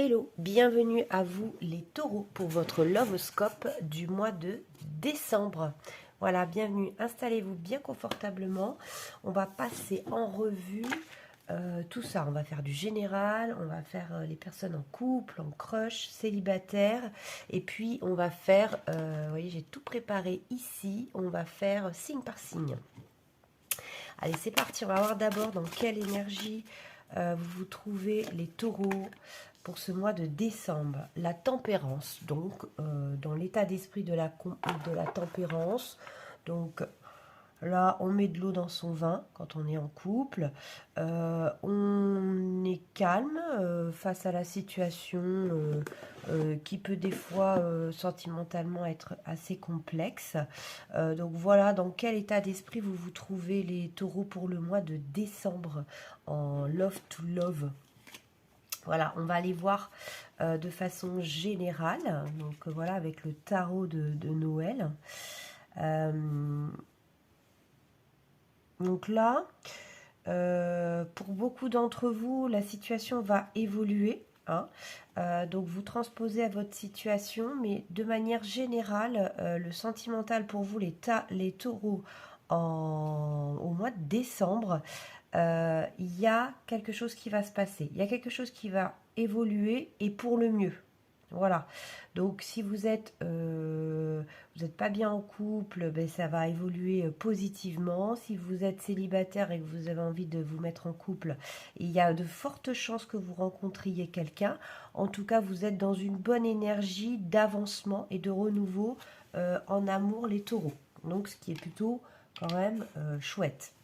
Hello, bienvenue à vous les taureaux pour votre Lovescope du mois de décembre. Voilà, bienvenue, installez-vous bien confortablement. On va passer en revue tout ça. On va faire du général, on va faire les personnes en couple, en crush, célibataire. Et puis on va faire, vous voyez, j'ai tout préparé ici. On va faire signe par signe. Allez, c'est parti. On va voir d'abord dans quelle énergie vous vous trouvez les taureaux pour ce mois de décembre. La tempérance, donc dans l'état d'esprit de la tempérance. Donc là, on met de l'eau dans son vin quand on est en couple. On est calme face à la situation qui peut des fois sentimentalement être assez complexe. Donc voilà, dans quel état d'esprit vous vous trouvez les taureaux pour le mois de décembre en Love to Love. Voilà, on va aller voir de façon générale, donc voilà, avec le tarot de Noël. Donc là, pour beaucoup d'entre vous, la situation va évoluer. Hein. Donc vous transposez à votre situation, mais de manière générale, le sentimental pour vous, les taureaux, au mois de décembre, il y a quelque chose qui va se passer. Il y a quelque chose qui va évoluer et pour le mieux. Voilà. Donc si vous êtes pas bien en couple, ben, ça va évoluer positivement. Si vous êtes célibataire et que vous avez envie de vous mettre en couple, il y a de fortes chances que vous rencontriez quelqu'un. En tout cas, vous êtes dans une bonne énergie d'avancement et de renouveau en amour, les taureaux. Donc ce qui est plutôt quand même chouette.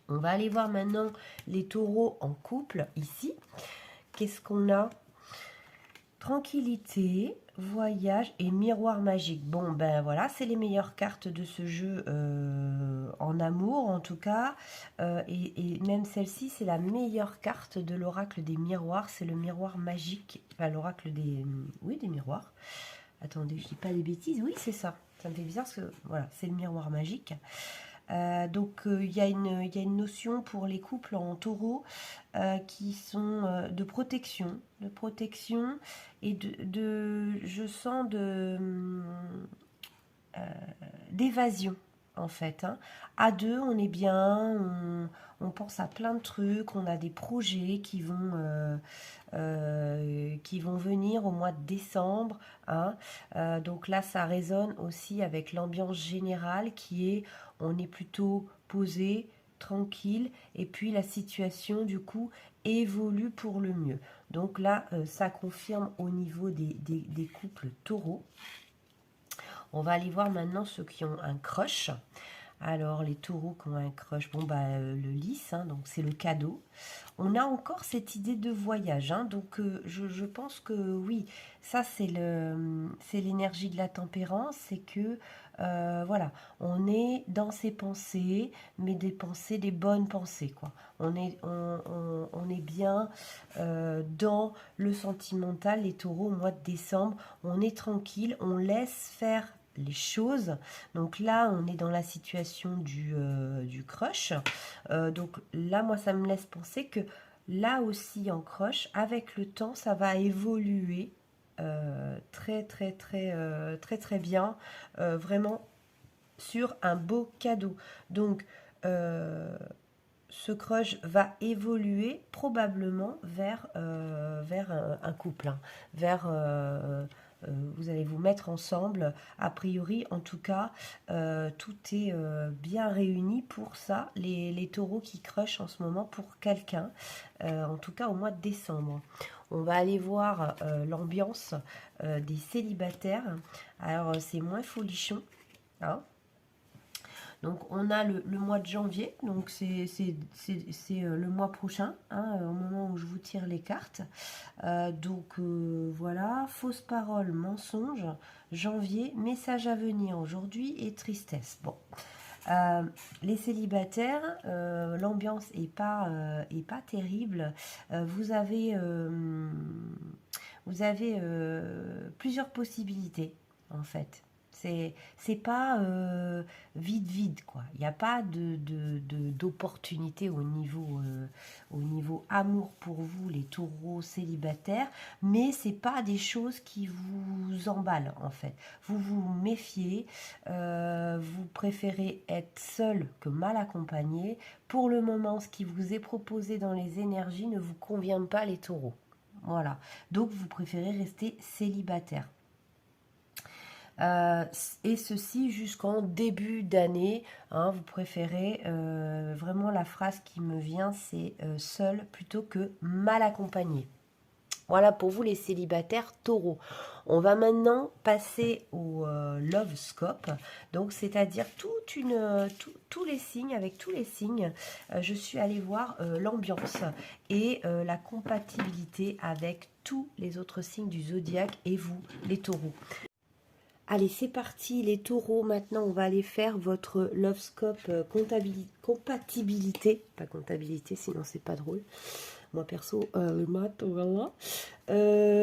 On va aller voir maintenant les taureaux en couple ici. Qu'est-ce qu'on a? Tranquillité, voyage et miroir magique. Bon, ben voilà, c'est les meilleures cartes de ce jeu en amour en tout cas. Et même celle-ci, c'est la meilleure carte de l'oracle des miroirs. C'est le miroir magique. Enfin, l'oracle des... Oui, des miroirs. Attendez, je dis pas des bêtises. Oui, c'est ça. Ça me fait bizarre parce que voilà, c'est le miroir magique. Donc il y a une notion pour les couples en taureau qui sont de protection et je sens d'évasion en fait. Hein. À deux, on est bien, on pense à plein de trucs, on a des projets qui vont venir au mois de décembre. Hein. Donc là, ça résonne aussi avec l'ambiance générale qui est, on est plutôt posé, tranquille, et puis la situation du coup évolue pour le mieux. Donc là, ça confirme au niveau des couples taureaux. On va aller voir maintenant ceux qui ont un crush. Alors, les taureaux qui ont un crush, bon, bah, le lys, hein, donc c'est le cadeau. On a encore cette idée de voyage, hein, donc je pense que oui, ça c'est l'énergie de la tempérance, c'est que voilà, on est dans ses pensées, mais des pensées, des bonnes pensées, quoi. On est bien dans le sentimental, les taureaux au mois de décembre, on est tranquille, on laisse faire les choses. Donc là, on est dans la situation du crush. Donc là, moi, ça me laisse penser que là aussi, en crush, avec le temps, ça va évoluer très bien, vraiment sur un beau cadeau. Donc, ce crush va évoluer probablement vers un couple, hein, vers vous allez vous mettre ensemble. A priori, en tout cas, tout est bien réuni pour ça. Les taureaux qui crushent en ce moment pour quelqu'un, en tout cas au mois de décembre. On va aller voir l'ambiance des célibataires. Alors, c'est moins folichon. Hein. Donc on a le mois de janvier, donc c'est le mois prochain, hein, au moment où je vous tire les cartes. Voilà, fausse parole, mensonge, janvier, message à venir aujourd'hui et tristesse. Bon, les célibataires, l'ambiance est pas terrible. Vous avez plusieurs possibilités en fait. c'est pas vide, quoi. Il n'y a pas d'opportunité au niveau amour pour vous, les taureaux célibataires, mais c'est pas des choses qui vous emballent, en fait. Vous vous méfiez, vous préférez être seul que mal accompagné. Pour le moment, ce qui vous est proposé dans les énergies ne vous convient pas, les taureaux. Voilà. Donc, vous préférez rester célibataire. Et ceci jusqu'en début d'année. Hein, vous préférez, vraiment la phrase qui me vient, c'est seul plutôt que mal accompagné. Voilà pour vous les célibataires taureaux. On va maintenant passer au Love Scope, donc c'est-à-dire tous les signes, avec tous les signes, je suis allée voir l'ambiance et la compatibilité avec tous les autres signes du zodiaque et vous, les taureaux. Allez, c'est parti, les taureaux. Maintenant, on va aller faire votre Love Scope compatibilité. Pas comptabilité, sinon c'est pas drôle. Moi, perso, le maths, voilà.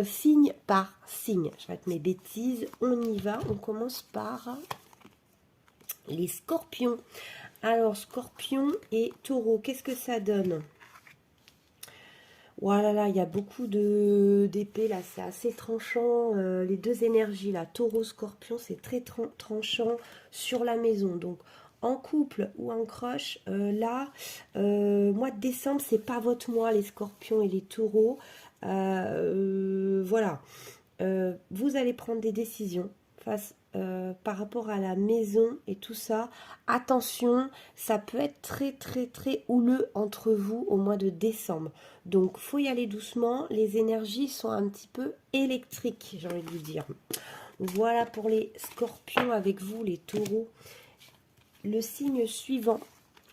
Signe par signe. Je vais mettre mes bêtises. On y va. On commence par les scorpions. Alors, scorpion et taureau, qu'est-ce que ça donne? Voilà, là, il y a beaucoup d'épées, là, c'est assez tranchant, les deux énergies, là, taureau, scorpion, c'est très tranchant sur la maison, donc en couple ou en crush, là, mois de décembre, c'est pas votre mois, les scorpions et les taureaux, voilà, vous allez prendre des décisions par rapport à la maison et tout ça. Attention, ça peut être très houleux entre vous au mois de décembre. Donc, faut y aller doucement. Les énergies sont un petit peu électriques, j'ai envie de vous dire. Voilà pour les scorpions avec vous, les taureaux. Le signe suivant,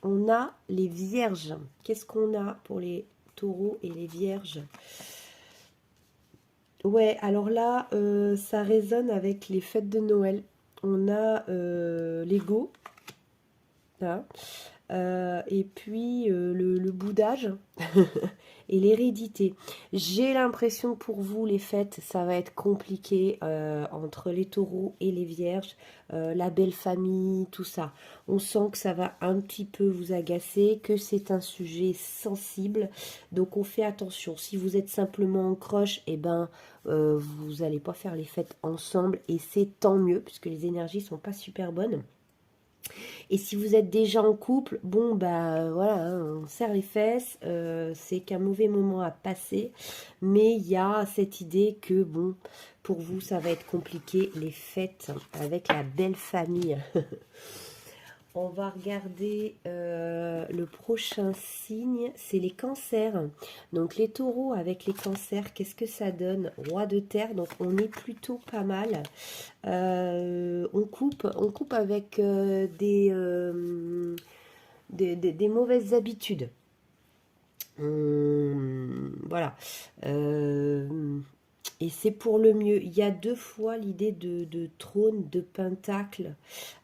on a les vierges. Qu'est-ce qu'on a pour les taureaux et les vierges? Ouais, alors là, ça résonne avec les fêtes de Noël. On a l'ego, hein, et puis le boudage et l'hérédité. J'ai l'impression pour vous, les fêtes, ça va être compliqué entre les taureaux et les vierges, la belle famille, tout ça. On sent que ça va un petit peu vous agacer, que c'est un sujet sensible, donc on fait attention. Si vous êtes simplement en crush, eh ben, vous n'allez pas faire les fêtes ensemble, et c'est tant mieux, puisque les énergies sont pas super bonnes. Et si vous êtes déjà en couple, bon, bah voilà, hein, on serre les fesses, c'est qu'un mauvais moment à passer. Mais il y a cette idée que, bon, pour vous, ça va être compliqué, les fêtes avec la belle famille. On va regarder le prochain signe, c'est les cancers. Donc les taureaux avec les cancers, qu'est-ce que ça donne? Roi de terre, donc on est plutôt pas mal. On coupe avec des mauvaises habitudes. Voilà. Et c'est pour le mieux. Il y a deux fois l'idée de trône, de pentacle,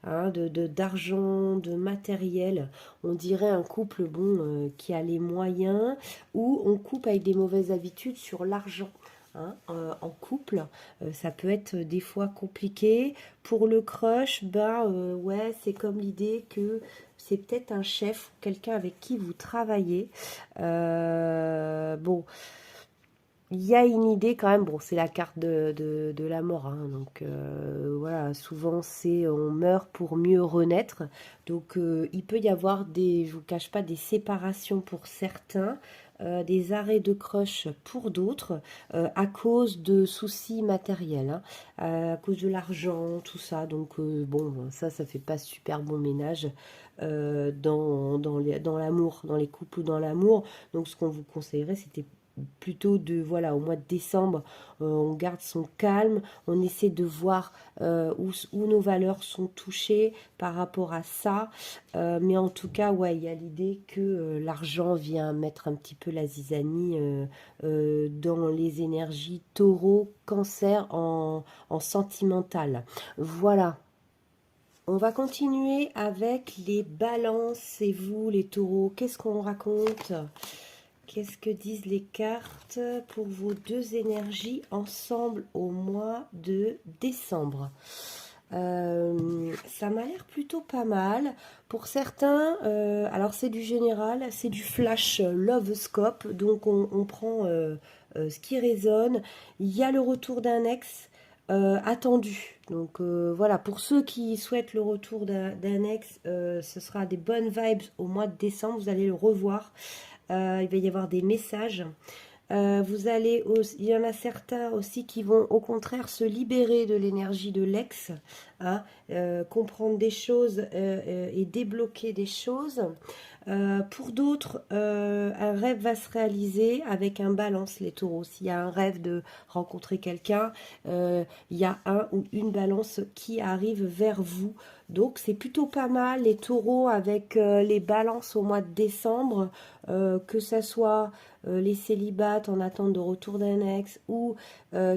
hein, d'argent, de matériel. On dirait un couple bon qui a les moyens, ou on coupe avec des mauvaises habitudes sur l'argent. Hein, en couple, ça peut être des fois compliqué. Pour le crush, bah ouais, c'est comme l'idée que c'est peut-être un chef, quelqu'un avec qui vous travaillez. Bon, il y a une idée quand même, bon, c'est la carte de la mort, hein, donc voilà, souvent c'est on meurt pour mieux renaître, donc il peut y avoir des, je vous cache pas, des séparations pour certains, des arrêts de crush pour d'autres, à cause de soucis matériels, hein, à cause de l'argent, tout ça, donc bon, ça fait pas super bon ménage dans l'amour, dans les couples ou dans l'amour, donc ce qu'on vous conseillerait, c'était plutôt de, voilà, au mois de décembre, on garde son calme, on essaie de voir où nos valeurs sont touchées par rapport à ça, mais en tout cas, ouais, il y a l'idée que l'argent vient mettre un petit peu la zizanie dans les énergies taureau, cancer en sentimental. Voilà. On va continuer avec les balances. Et vous, les taureaux, qu'est-ce qu'on raconte? Qu'est-ce que disent les cartes pour vos deux énergies ensemble au mois de décembre? Ça m'a l'air plutôt pas mal. Pour certains, alors c'est du général, c'est du flash Lovescope, donc on prend ce qui résonne. Il y a le retour d'un ex attendu. Donc voilà, pour ceux qui souhaitent le retour d'un ex, ce sera des bonnes vibes au mois de décembre, vous allez le revoir. Il va y avoir des messages. Vous allez aussi, il y en a certains aussi qui vont au contraire se libérer de l'énergie de l'ex, hein, comprendre des choses et débloquer des choses. Pour d'autres, un rêve va se réaliser avec un balance, les taureaux. S'il y a un rêve de rencontrer quelqu'un, il y a un ou une balance qui arrive vers vous. Donc c'est plutôt pas mal les taureaux avec les balances au mois de décembre, que ça soit les célibates en attente de retour d'un ex ou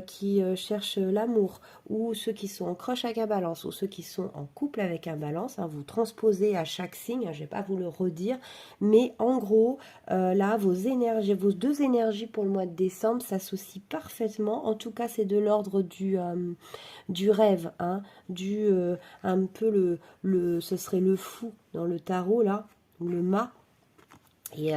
qui cherchent l'amour ou ceux qui sont en crush avec un balance ou ceux qui sont en couple avec un balance, hein, vous transposez à chaque signe, hein, je ne vais pas vous le redire, mais en gros là vos énergies, vos deux énergies pour le mois de décembre s'associent parfaitement. En tout cas c'est de l'ordre du rêve, hein, un peu ce serait le fou dans le tarot là, ou le mât. Et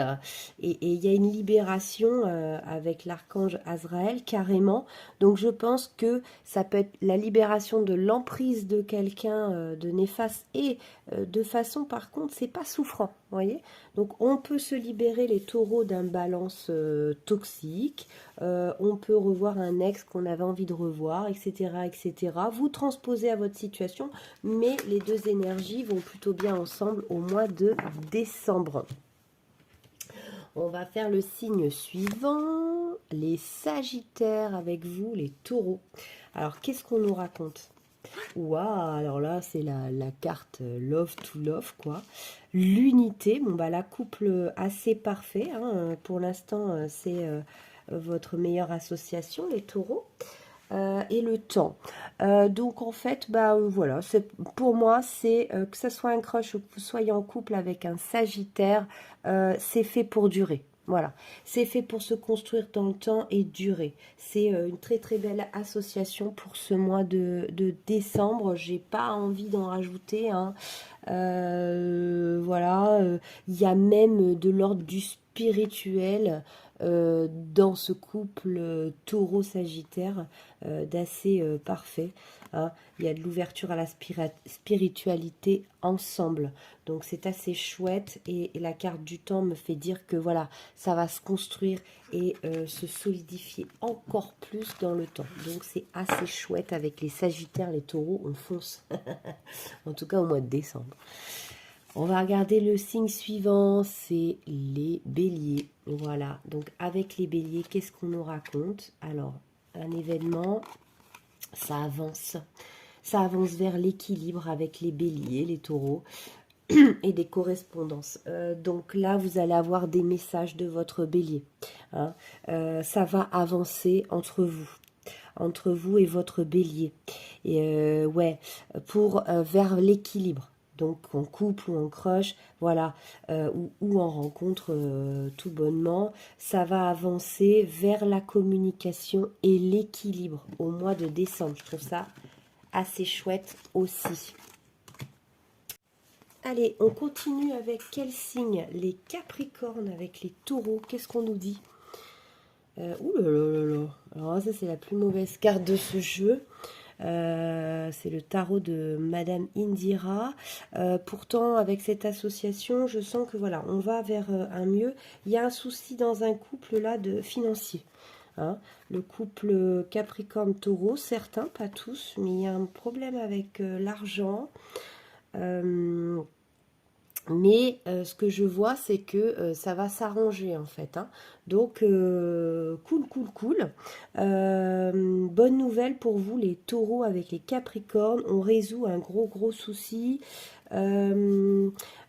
il y a une libération avec l'archange Azraël carrément. Donc je pense que ça peut être la libération de l'emprise de quelqu'un de néfaste et de façon par contre c'est pas souffrant, voyez. Donc on peut se libérer les taureaux d'un balance toxique, on peut revoir un ex qu'on avait envie de revoir, etc., etc. Vous transposez à votre situation, mais les deux énergies vont plutôt bien ensemble au mois de décembre. On va faire le signe suivant, les Sagittaires avec vous, les Taureaux. Alors, qu'est-ce qu'on nous raconte? Waouh, alors là, c'est la carte Love to Love, quoi. L'unité, bon, bah, la couple assez parfait, hein. Pour l'instant, c'est votre meilleure association, les Taureaux. Et le temps. Donc en fait, bah voilà, pour moi, c'est que ce soit un crush ou que vous soyez en couple avec un Sagittaire, c'est fait pour durer. Voilà, c'est fait pour se construire dans le temps et durer. C'est une très très belle association pour ce mois de décembre. J'ai pas envie d'en rajouter, hein. Voilà, il y a même de l'ordre du spirituel dans ce couple taureau-sagittaire d'assez parfait, hein. Il y a de l'ouverture à la spiritualité ensemble. Donc c'est assez chouette et la carte du temps me fait dire que voilà, ça va se construire et se solidifier encore plus dans le temps. Donc c'est assez chouette avec les Sagittaires, les Taureaux, on fonce. En tout cas au mois de décembre. On va regarder le signe suivant, c'est les Béliers. Voilà, donc avec les Béliers, qu'est-ce qu'on nous raconte? Alors, un événement, ça avance. Ça avance vers l'équilibre avec les Béliers, les Taureaux, et des correspondances. Donc là, vous allez avoir des messages de votre Bélier, hein. Ça va avancer entre vous et votre Bélier. Et ouais, pour vers l'équilibre. Donc en couple ou en crush, voilà, ou en rencontre tout bonnement, ça va avancer vers la communication et l'équilibre au mois de décembre. Je trouve ça assez chouette aussi. Allez, on continue avec quel signe? Les Capricornes avec les Taureaux. Qu'est-ce qu'on nous dit? Ouh là là là là. Alors ça, c'est la plus mauvaise carte de ce jeu. C'est le tarot de Madame Indira. Pourtant, avec cette association, je sens que voilà, on va vers un mieux. Il y a un souci dans un couple là de financier, hein. Le couple Capricorne-Taureau, certains, pas tous, mais il y a un problème avec l'argent. Mais ce que je vois, c'est que ça va s'arranger en fait, hein. Donc, cool, cool, cool. Bonne nouvelle pour vous, les taureaux avec les capricornes. On résout un gros, gros souci.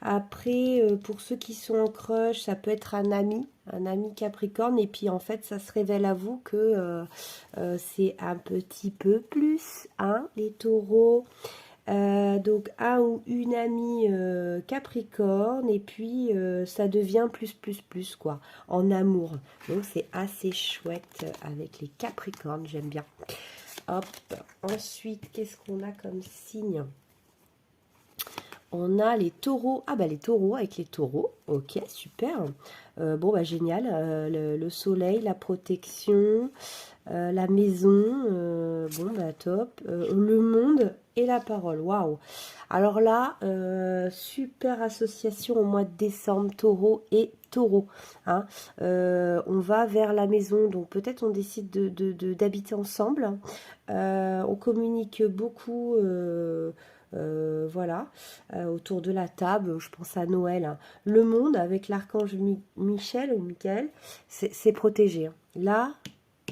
Après, pour ceux qui sont en crush, ça peut être un ami capricorne. Et puis, en fait, ça se révèle à vous que c'est un petit peu plus, hein, les taureaux. Donc un ou une amie Capricorne et puis ça devient plus quoi en amour. Donc c'est assez chouette avec les Capricornes, j'aime bien. Hop. Ensuite, qu'est-ce qu'on a comme signe? On a les taureaux. Ah bah les taureaux avec les taureaux. Ok, super. Bon bah génial. Le soleil, la protection, la maison. Bon bah top. Le monde et la parole. Waouh. Alors là, super association au mois de décembre, taureau et taureau. Hein. On va vers la maison. Donc peut-être on décide d'habiter ensemble. On communique beaucoup. Voilà, autour de la table, je pense à Noël, hein. Le monde avec l'archange Michel ou Michael, c'est protégé, hein. Là,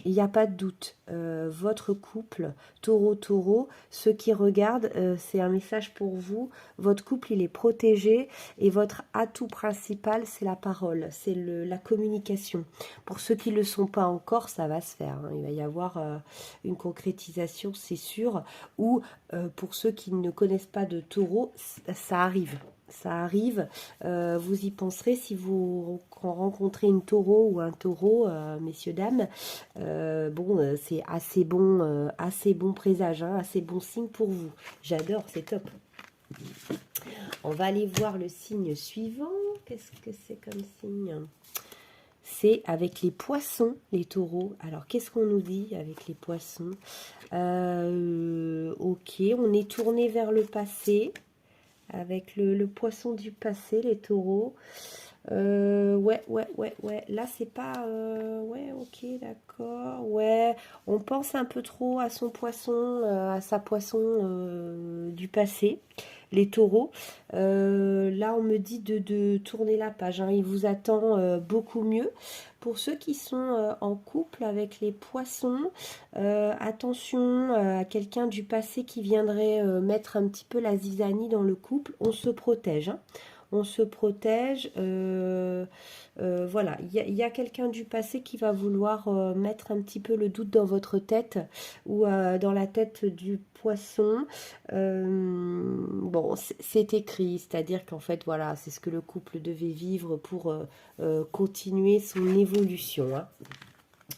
il n'y a pas de doute. Votre couple, taureau-taureau, ceux qui regardent, c'est un message pour vous. Votre couple, il est protégé et votre atout principal, c'est la parole, c'est la communication. Pour ceux qui ne le sont pas encore, ça va se faire, hein. Il va y avoir une concrétisation, c'est sûr. Ou pour ceux qui ne connaissent pas de taureau, ça arrive. Ça arrive, vous y penserez si vous rencontrez une taureau ou un taureau, messieurs, dames. Bon, c'est assez bon présage, hein, assez bon signe pour vous. J'adore, c'est top. On va aller voir le signe suivant. Qu'est-ce que c'est comme signe? C'est avec les poissons, les taureaux. Alors, qu'est-ce qu'on nous dit avec les poissons? Ok, on est tourné vers le passé. Avec le poisson du passé, les taureaux. Ouais. Là, c'est pas... ouais, ok, d'accord. Ouais, on pense un peu trop à son poisson, à sa poisson du passé, les taureaux. Là, on me dit de tourner la page, hein. Il vous attend beaucoup mieux. Pour ceux qui sont en couple avec les poissons, attention à quelqu'un du passé qui viendrait mettre un petit peu la zizanie dans le couple. On se protège, hein. On se protège. Voilà, il y a quelqu'un du passé qui va vouloir mettre un petit peu le doute dans votre tête ou dans la tête du poisson. Bon, c'est écrit, c'est-à-dire qu'en fait, voilà, c'est ce que le couple devait vivre pour continuer son évolution, hein.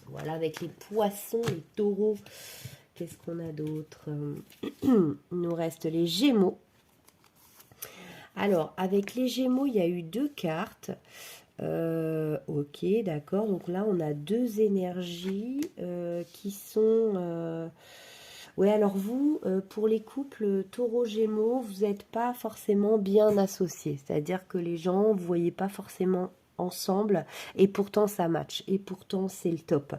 Voilà, avec les poissons, les taureaux. Qu'est-ce qu'on a d'autre? Il nous reste les Gémeaux. Alors, avec les Gémeaux, il y a eu 2 cartes. Ok, d'accord. Donc là, on a 2 énergies qui sont... Ouais, alors vous, pour les couples taureau-gémeaux, vous n'êtes pas forcément bien associés. C'est-à-dire que les gens, vous ne voyez pas forcément ensemble et pourtant ça match et pourtant c'est le top.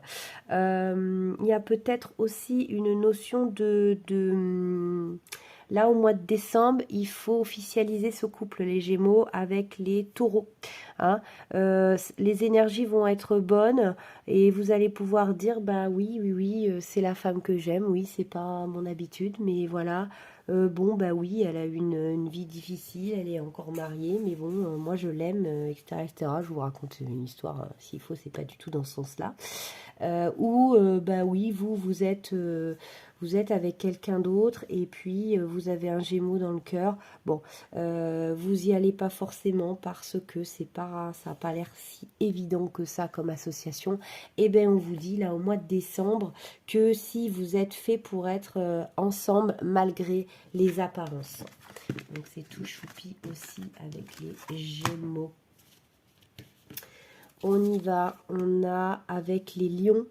Il y a peut-être aussi une notion là au mois de décembre il faut officialiser ce couple les Gémeaux avec les taureaux, hein. Les énergies vont être bonnes et vous allez pouvoir dire bah oui, c'est la femme que j'aime, oui c'est pas mon habitude mais voilà. Bon, bah oui, elle a eu une vie difficile, elle est encore mariée, mais bon, moi je l'aime, etc., etc. Je vous raconte une histoire, s'il faut, c'est pas du tout dans ce sens-là. Ou, bah oui, vous êtes avec quelqu'un d'autre, et puis vous avez un Gémeaux dans le cœur. Bon, vous y allez pas forcément parce que ça n'a pas l'air si évident que ça comme association. Et bien, on vous dit là au mois de décembre que si vous êtes fait pour être ensemble malgré les apparences. Donc c'est tout choupi aussi avec les Gémeaux. On y va, on a avec les lions,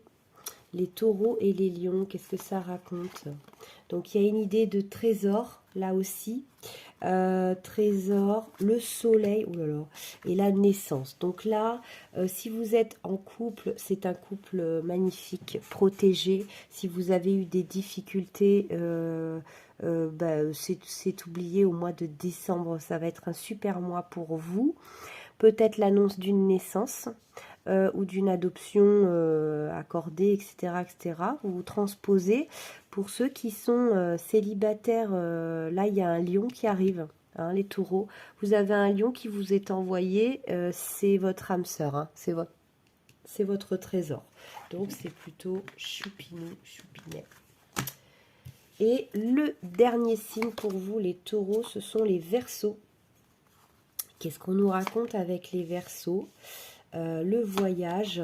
les taureaux et les lions, qu'est-ce que ça raconte? Donc il y a une idée de trésor là aussi. Trésor, le soleil, oh là là, et la naissance. Donc là, si vous êtes en couple, c'est un couple magnifique, protégé. Si vous avez eu des difficultés, bah, c'est oublié au mois de décembre. Ça va être un super mois pour vous. Peut-être l'annonce d'une naissance. Ou d'une adoption accordée, etc., etc. Vous transposez. Pour ceux qui sont célibataires, là, il y a un lion qui arrive, hein, les taureaux. Vous avez un lion qui vous est envoyé, c'est votre âme sœur, hein, c'est votre trésor. Donc, c'est plutôt choupinou, choupinet. Et le dernier signe pour vous, les taureaux, ce sont les Verseaux. Qu'est-ce qu'on nous raconte avec les Verseaux? Le voyage.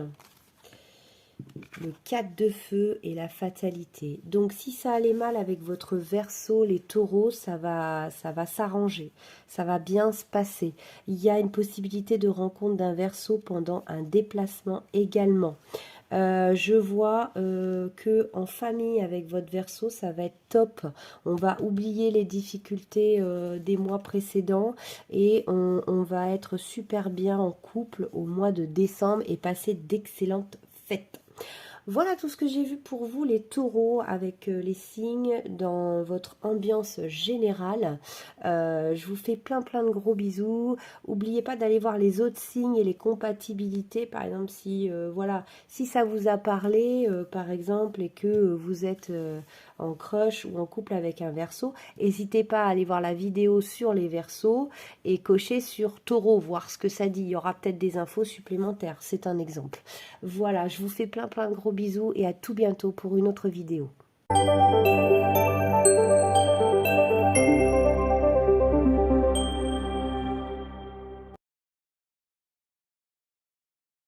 le 4 de feu et la fatalité. Donc si ça allait mal avec votre Verseau, les taureaux, ça va s'arranger, ça va bien se passer. Il y a une possibilité de rencontre d'un Verseau pendant un déplacement également. Je vois que en famille avec votre Verseau, ça va être top. On va oublier les difficultés des mois précédents et on va être super bien en couple au mois de décembre et passer d'excellentes fêtes. Voilà tout ce que j'ai vu pour vous les taureaux avec les signes dans votre ambiance générale. Je vous fais plein de gros bisous. N'oubliez pas d'aller voir les autres signes et les compatibilités. Par exemple, si voilà, si ça vous a parlé, par exemple, et que vous êtes en crush ou en couple avec un Verseau, n'hésitez pas à aller voir la vidéo sur les Verseaux et cocher sur taureau, voir ce que ça dit. Il y aura peut-être des infos supplémentaires. C'est un exemple. Voilà, je vous fais plein de gros bisous et à tout bientôt pour une autre vidéo.